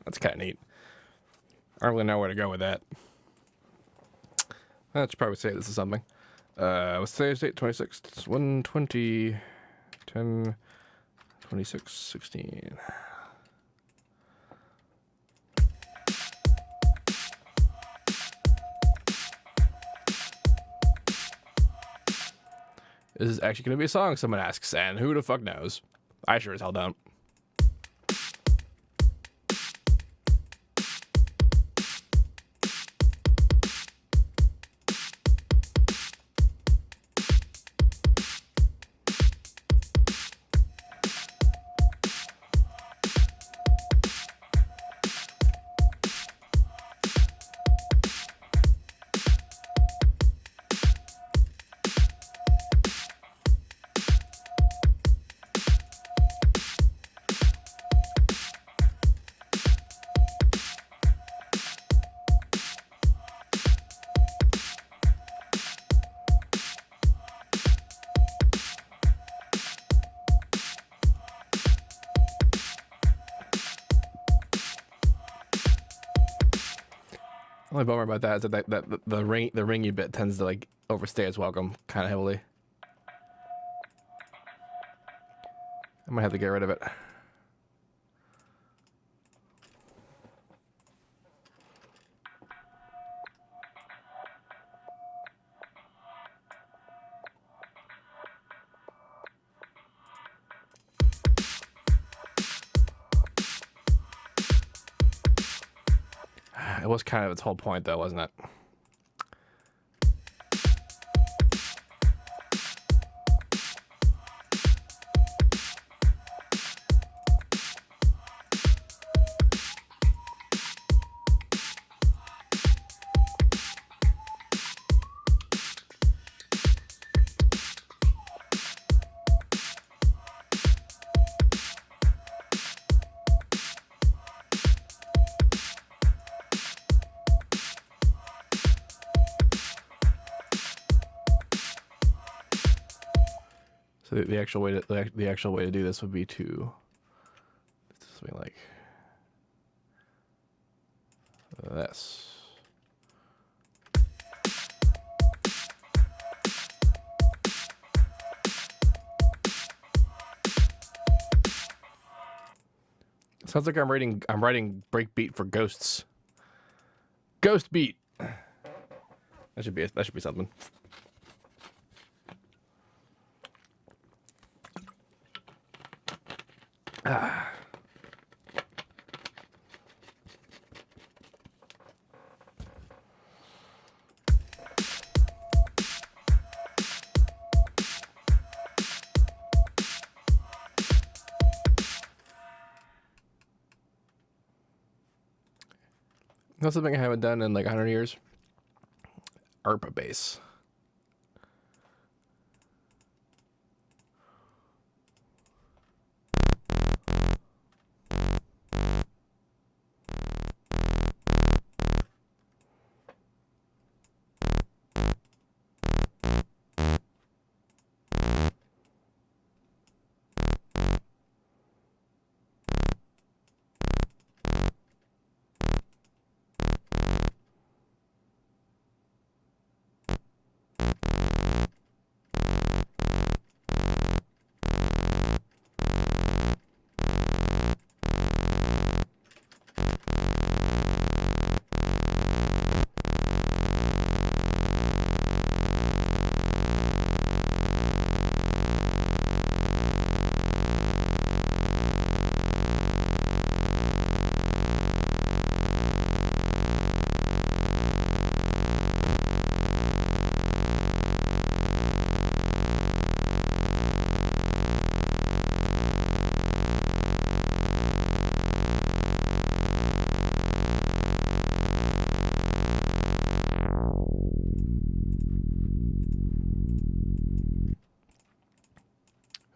That's kind of neat. I don't really know where to go with that. I should probably say this is something. What's today's date? 26th. It's 1:20, 10, 26, 16. This is actually going to be a song, someone asks, and who the fuck knows? I sure as hell don't. Only bummer about that is that the ringy bit tends to like overstay its welcome kind of heavily. I might have to get rid of it. It was kind of its whole point, though, wasn't it? So the actual way to do this would be to something like this. Sounds like I'm writing breakbeat for ghosts. Ghost beat. That should be something. Ah. That's something I haven't done in like 100 years. ARPA bass.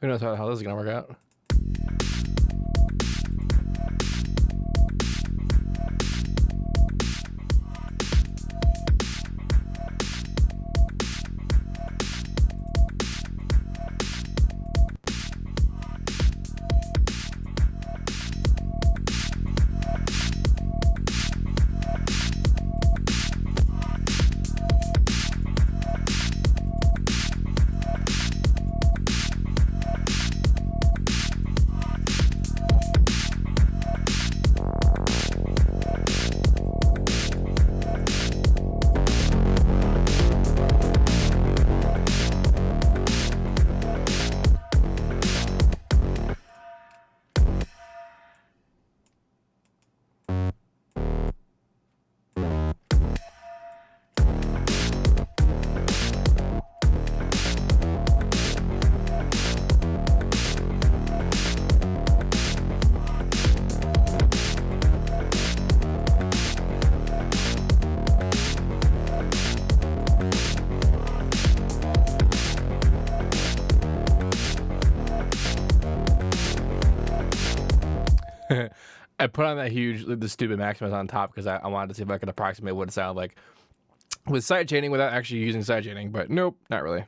Who knows how this is gonna work out? I put on that huge, the stupid Maximus on top because I wanted to see if I could approximate what it sounded like with sidechaining without actually using sidechaining, but nope, not really.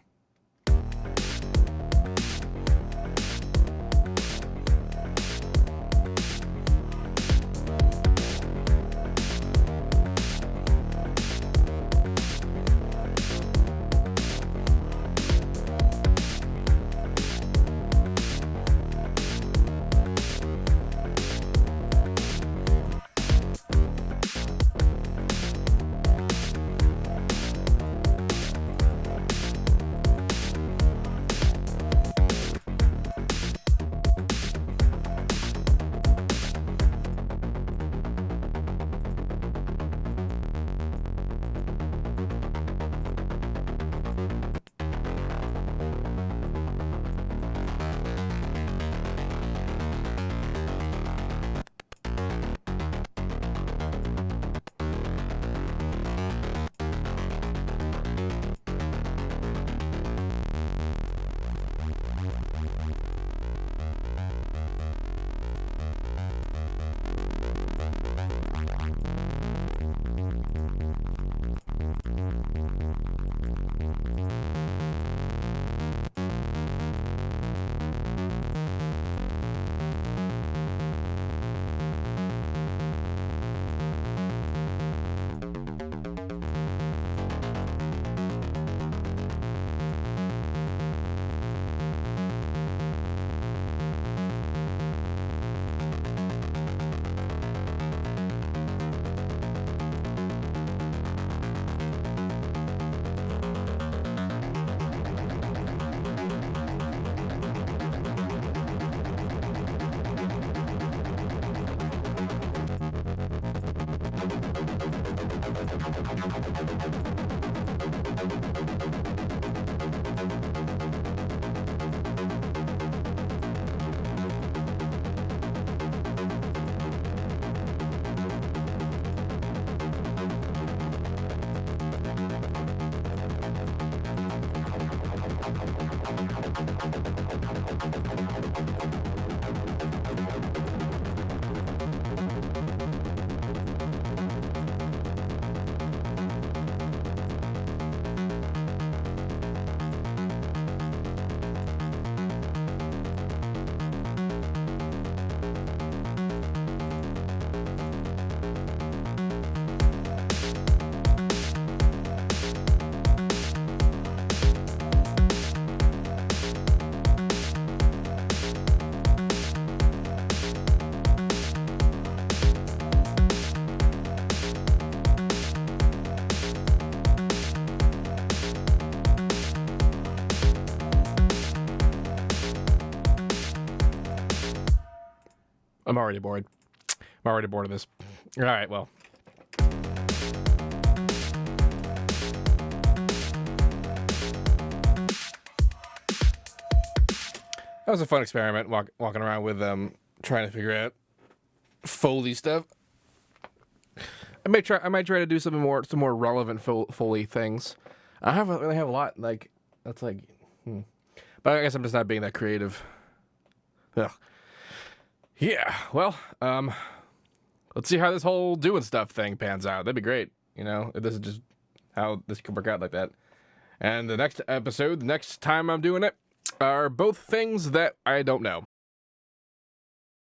I'm already bored. I'm already bored of this. All right, well. That was a fun experiment, walking around with trying to figure out Foley stuff. I might try to do some more relevant Foley things. I haven't really have a lot that's but I guess I'm just not being that creative. Ugh. Yeah, well, let's see how this whole doing stuff thing pans out. That'd be great, if this is just how this could work out like that. And the next time I'm doing it, are both things that I don't know.